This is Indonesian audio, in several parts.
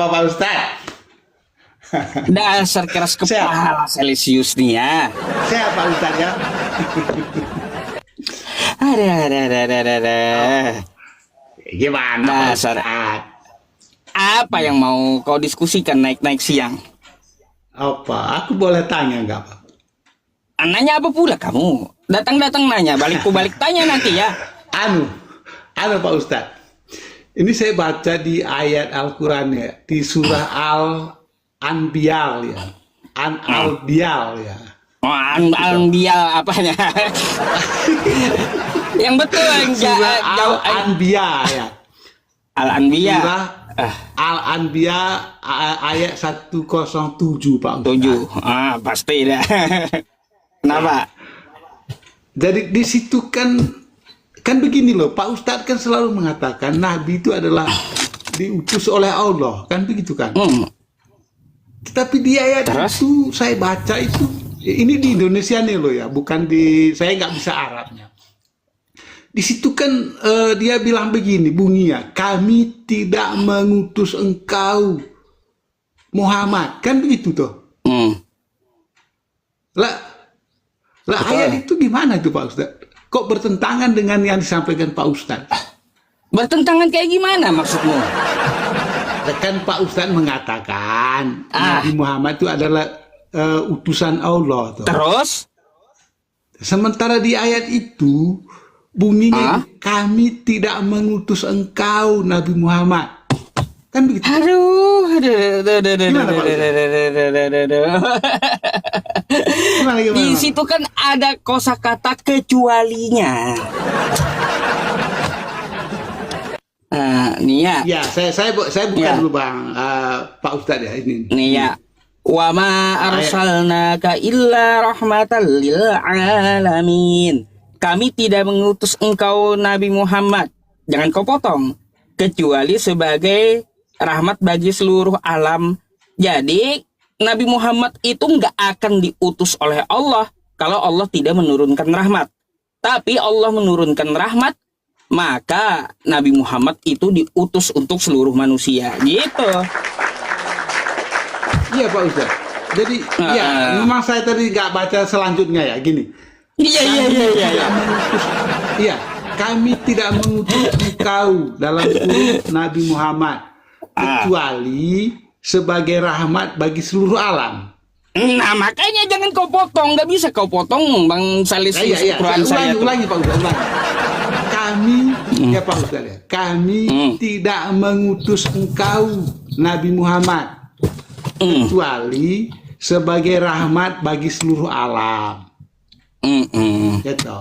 Pak Ustadz? Dasar keras kepala Celsius nih ya. Sehat Pak Ustadz ya. Ada. Gimana Pak Dasar. Ustadz? Apa yang mau kau diskusikan naik-naik siang? Apa? Aku boleh tanya nggak Pak? Nanya apa pula kamu? Datang-datang nanya, balik tanya nanti ya. Anu Pak Ustadz. Ini saya baca di ayat Al-Quran ya, di surah Al-Anbiya ya. Al-Anbiya ya. Oh, Al-Anbiya apanya? Yang betul yang Surah jauh Al-Anbiya ya. Al-Anbiya. Surah Al-Anbiya ayat 107 Pak Ustadz. Pasti dah. Kenapa? Jadi di situ kan begini loh, Pak Ustadz kan selalu mengatakan Nabi itu adalah diutus oleh Allah, kan begitu kan? Tetapi di ayat itu saya baca itu, ini di Indonesia nih loh ya, bukan saya nggak bisa Arabnya. Di situ kan dia bilang begini bunyinya, kami tidak mengutus engkau Muhammad, kan begitu toh? Lah ayat itu gimana itu Pak Ustadz? Kok bertentangan dengan yang disampaikan Pak Ustadz? Bertentangan kayak gimana maksudmu? Kan Pak Ustadz mengatakan Nabi Muhammad itu adalah utusan Allah. Toh. Terus? Sementara di ayat itu bunyinya kami tidak mengutus engkau Nabi Muhammad. Kan begitu? Aduh. Gimana Pak Gimana? Di situ kan ada kosakata kecualinya. Nih ya. Ya, saya bukan dulu Bang Pak Ustadz ya ini. Nih ya. Wa ma arsalnaka illa rahmatan lil alamin. Kami tidak mengutus engkau Nabi Muhammad. Jangan kau potong. Kecuali sebagai rahmat bagi seluruh alam. Jadi Nabi Muhammad itu nggak akan diutus oleh Allah kalau Allah tidak menurunkan rahmat. Tapi Allah menurunkan rahmat, maka Nabi Muhammad itu diutus untuk seluruh manusia. Gitu. Iya Pak Ustadz. Jadi ya memang saya tadi nggak baca selanjutnya ya gini. Iya. Iya, kami tidak mengutus engkau dalam kurung Nabi Muhammad kecuali sebagai rahmat bagi seluruh alam. Nah makanya jangan kau potong, nggak bisa kau potong Bang Salis. Ulangi Pak Ustadz. Kami ya Pak Ustadz ya, kami tidak mengutus engkau Nabi Muhammad kecuali sebagai rahmat bagi seluruh alam. Gitu.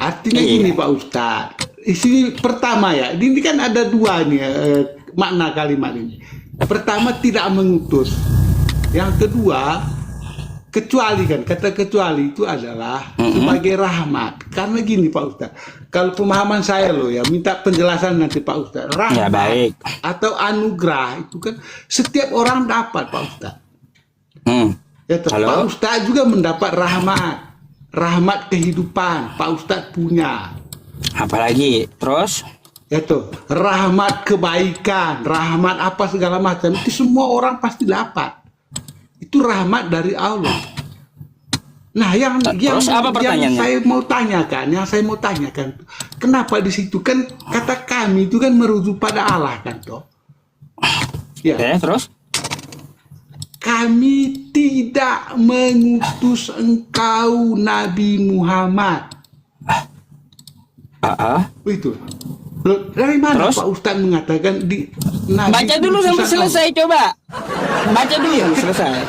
Artinya gini Pak Ustadz. Di sini pertama ya, ini kan ada dua nih makna kalimat ini. Pertama tidak mengutus. Yang kedua kecuali kan, kata kecuali itu adalah sebagai rahmat. Karena gini Pak Ustadz, kalau pemahaman saya loh ya, minta penjelasan nanti Pak Ustadz. Rahmat ya, baik. Atau anugerah itu kan setiap orang dapat Pak Ustadz. Ya, Pak Ustadz juga mendapat rahmat kehidupan. Pak Ustadz punya. Apalagi terus? Itu rahmat kebaikan, rahmat apa segala macam itu semua orang pasti dapat. Itu rahmat dari Allah. Nah, yang saya mau tanyakan, kenapa di situ kan kata kami itu kan merujuk pada Allah kan toh? Ya. Terus? Kami tidak mengutus engkau Nabi Muhammad. Itu. Dari mana terus? Pak Ustadz mengatakan di Nabi? Baca dulu sampai selesai Allah. Coba. Baca dulu yang selesai.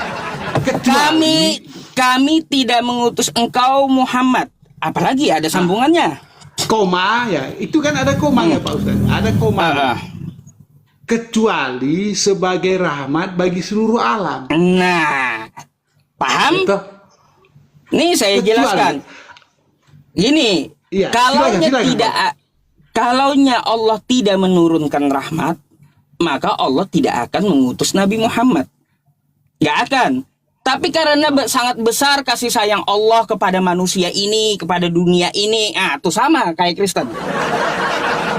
Kami tidak mengutus engkau Muhammad. Apalagi ada sambungannya. Koma ya, itu kan ada koma ya Pak Ustadz. Ada koma. Kecuali sebagai rahmat bagi seluruh alam. Nah, paham? Itu. Nih saya jelaskan. Gini, ya, silakan. Kalaunya Allah tidak menurunkan rahmat, maka Allah tidak akan mengutus Nabi Muhammad. Gak akan. Tapi karena sangat besar kasih sayang Allah kepada manusia ini, kepada dunia ini, itu sama kayak Kristen.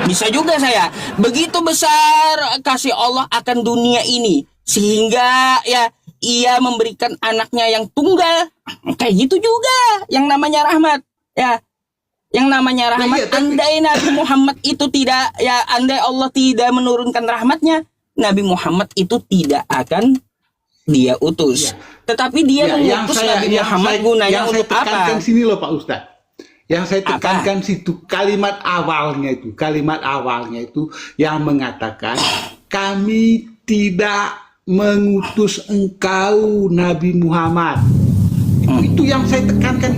Bisa juga saya. Begitu besar kasih Allah akan dunia ini, sehingga ya ia memberikan anaknya yang tunggal. Kayak gitu juga yang namanya rahmat. Ya, yang namanya rahmat. Andai Nabi Muhammad itu tidak, ya andai Allah tidak menurunkan rahmatnya, Nabi Muhammad itu tidak akan dia utus. Tetapi dia mengutus Nabi Muhammad gunanya untuk apa? Yang saya tekankan sini loh Pak Ustadz. Yang saya tekankan situ kalimat awalnya itu yang mengatakan kami tidak mengutus engkau Nabi Muhammad. Itu yang saya tekankan.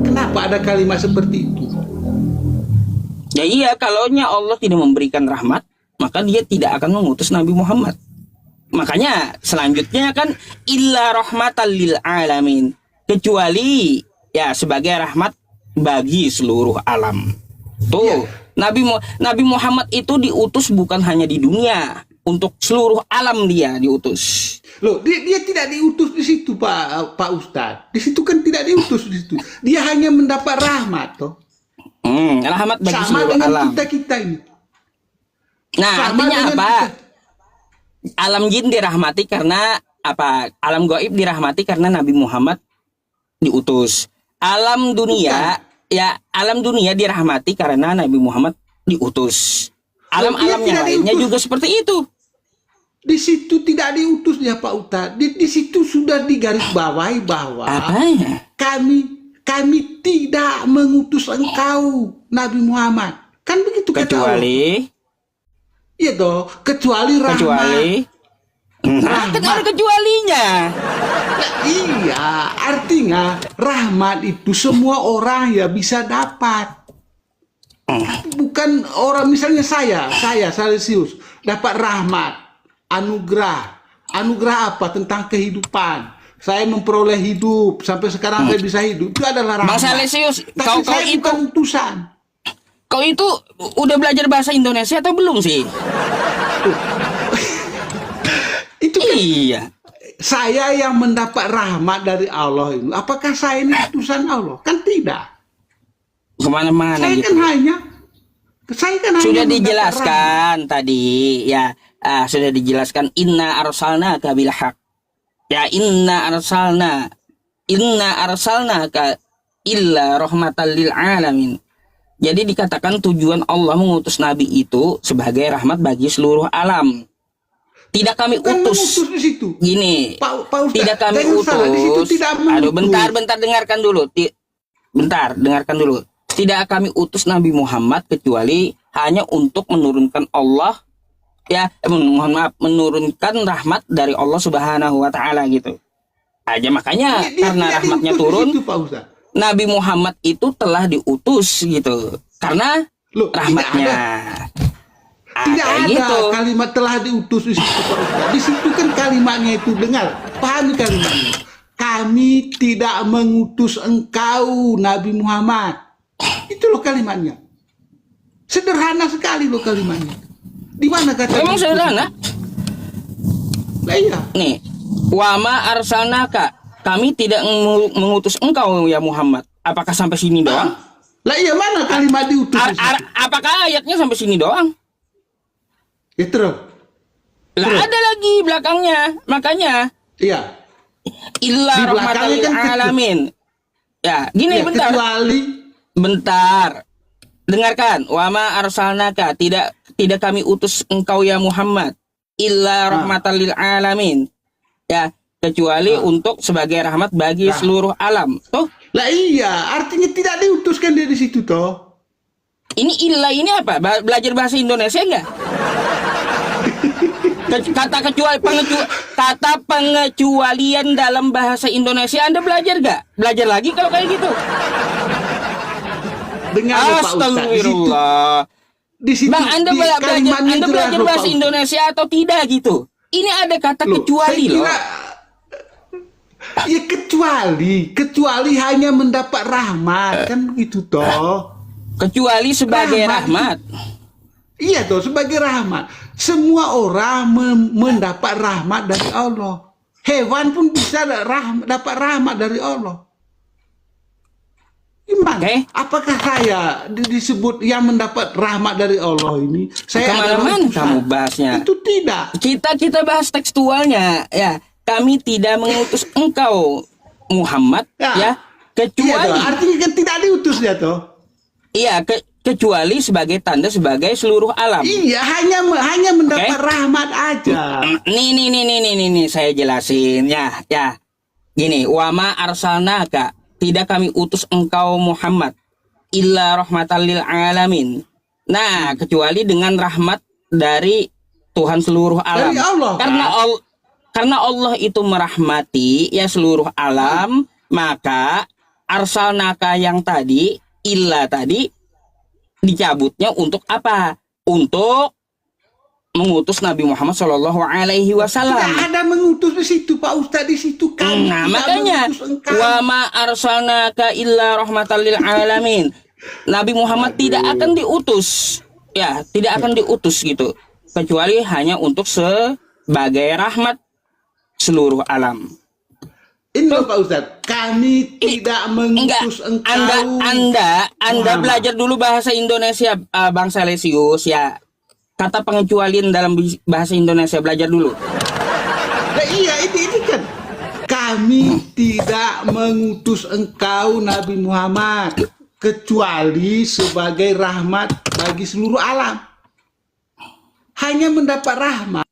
Kenapa ada kalimat seperti itu? Ya iya, kalaunya Allah tidak memberikan rahmat, maka dia tidak akan mengutus Nabi Muhammad. Makanya selanjutnya kan illa rahmatan lil alamin, kecuali ya sebagai rahmat bagi seluruh alam. Tuh, Nabi Muhammad itu diutus bukan hanya di dunia, untuk seluruh alam dia diutus. Loh, dia tidak diutus di situ Pak Ustadz. Di situ kan tidak diutus di situ. Dia hanya mendapat rahmat toh. Rahmat bagi sama seluruh dengan alam. kita ini. Nah, sama artinya apa? Kita. Alam jin dirahmati karena apa? Alam gaib dirahmati karena Nabi Muhammad diutus. Alam dunia, alam dunia dirahmati karena Nabi Muhammad diutus. Alam-alam yang lainnya juga seperti itu. Di situ tidak diutus ya Pak Ustadz. Di situ sudah digarisbawahi bahwa kami tidak mengutus engkau Nabi Muhammad. Kan begitu kata Allah. Iya toh, kecuali rahmat. Kan ada kecualinya. Nah, iya, artinya rahmat itu semua orang ya bisa dapat. Bukan orang, misalnya saya Salesius dapat rahmat, anugerah apa tentang kehidupan. Saya memperoleh hidup sampai sekarang saya bisa hidup. Itu adalah rahmat. Bang Salesius, kau itu bukan utusan. Kau itu udah belajar bahasa Indonesia atau belum sih? Itu kan, iya. Saya yang mendapat rahmat dari Allah itu. Apakah saya ini utusan Allah? Kan tidak. Kemana-mana saya gitu. Saya kan sudah hanya dijelaskan tadi ya, sudah dijelaskan inna arsalnaka bil haq. Ya inna arsalnaka illa rahmatan lil alamin. Jadi dikatakan tujuan Allah mengutus Nabi itu sebagai rahmat bagi seluruh alam. Tidak kami utus. Di situ. Gini, Pak Ustaz, tidak kami utus. Aduh, bentar dengarkan dulu. Dengarkan dulu. Tidak kami utus Nabi Muhammad kecuali hanya untuk menurunkan Allah, ya, mohon maaf, menurunkan rahmat dari Allah Subhanahu wa taala gitu. Aja makanya karena rahmatnya turun, situ, Nabi Muhammad itu telah diutus gitu. Karena rahmatnya. Tidak ada gitu. Kalimat telah diutus di situ, Pak Ustaz. Di situ kan kalimatnya itu, dengar, pahami kalimatnya. Kami tidak mengutus engkau Nabi Muhammad. Itu loh kalimatnya. Sederhana sekali loh kalimatnya. Di mana kata? Memang sederhana. Nah, iya. Nih, wa ma arsalnaka, kami tidak mengutus engkau ya Muhammad. Apakah sampai sini doang? Lah iya, mana kalimat diutus? Apakah ayatnya sampai sini doang? Ya terus. Lah ada lagi belakangnya. Makanya. Iya. Illa rahmatan lil alamin. Ya, gini ya, bentar. Bentar. Dengarkan, wa ma arsalnaka, tidak kami utus engkau ya Muhammad illa rahmatan lil alamin. Ya, kecuali untuk sebagai rahmat bagi seluruh alam. Tuh. Lah iya, artinya tidak diutuskan dia di situ toh. Ini illa ini apa? Belajar bahasa Indonesia enggak? Kata pengecualian dalam bahasa Indonesia Anda belajar nggak? Belajar lagi kalau kayak gitu. Dengar Pak Ustaz. Di situ, Bang, Anda belajar bahasa Indonesia atau tidak gitu? Ini ada kata kecuali loh. Ya kecuali hanya mendapat rahmat, kan begitu toh. Kecuali sebagai rahmat. Iya toh, sebagai rahmat. Semua orang mendapat rahmat dari Allah. Hewan pun bisa dapat rahmat dari Allah. Gimana? Oke. Apakah saya disebut yang mendapat rahmat dari Allah ini? Saya adalah Kemana-mana utusan? kamu bahasnya. Itu tidak. Kita bahas tekstualnya ya. Kami tidak mengutus engkau Muhammad Ya. ya Iya kecuali toh, artinya kan tidak diutus dia toh. iya kecuali sebagai tanda sebagai seluruh alam. Iya, hanya mendapat rahmat aja. Nih, saya jelasin ya. Gini, wama arsalnaka, tidak kami utus engkau Muhammad illa rahmatan lil alamin. Nah, kecuali dengan rahmat dari Tuhan seluruh alam. Dari Allah, Karena Allah itu merahmati ya seluruh alam, maka arsalnaka yang tadi illa tadi dicabutnya untuk apa? Untuk mengutus Nabi Muhammad Shallallahu Alaihi Wasallam. Tidak ada mengutus di situ, Pak Ustadz, di situ kan. Nah, makanya wa ma arsalnaka illa rahmatan lil alamin. Nabi Muhammad tidak akan diutus. Ya, tidak akan diutus gitu. Kecuali hanya untuk sebagai rahmat seluruh alam. Ini loh, Pak Ustadz, kami tidak mengutus engkau. Anda belajar dulu bahasa Indonesia, Bang Salesius ya. Kata pengecualian dalam bahasa Indonesia belajar dulu. Nah, iya, ini kan. Kami tidak mengutus engkau Nabi Muhammad kecuali sebagai rahmat bagi seluruh alam. Hanya mendapat rahmat.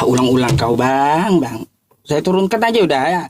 Ulang-ulang kau bang. Saya turunkan aja udah ya.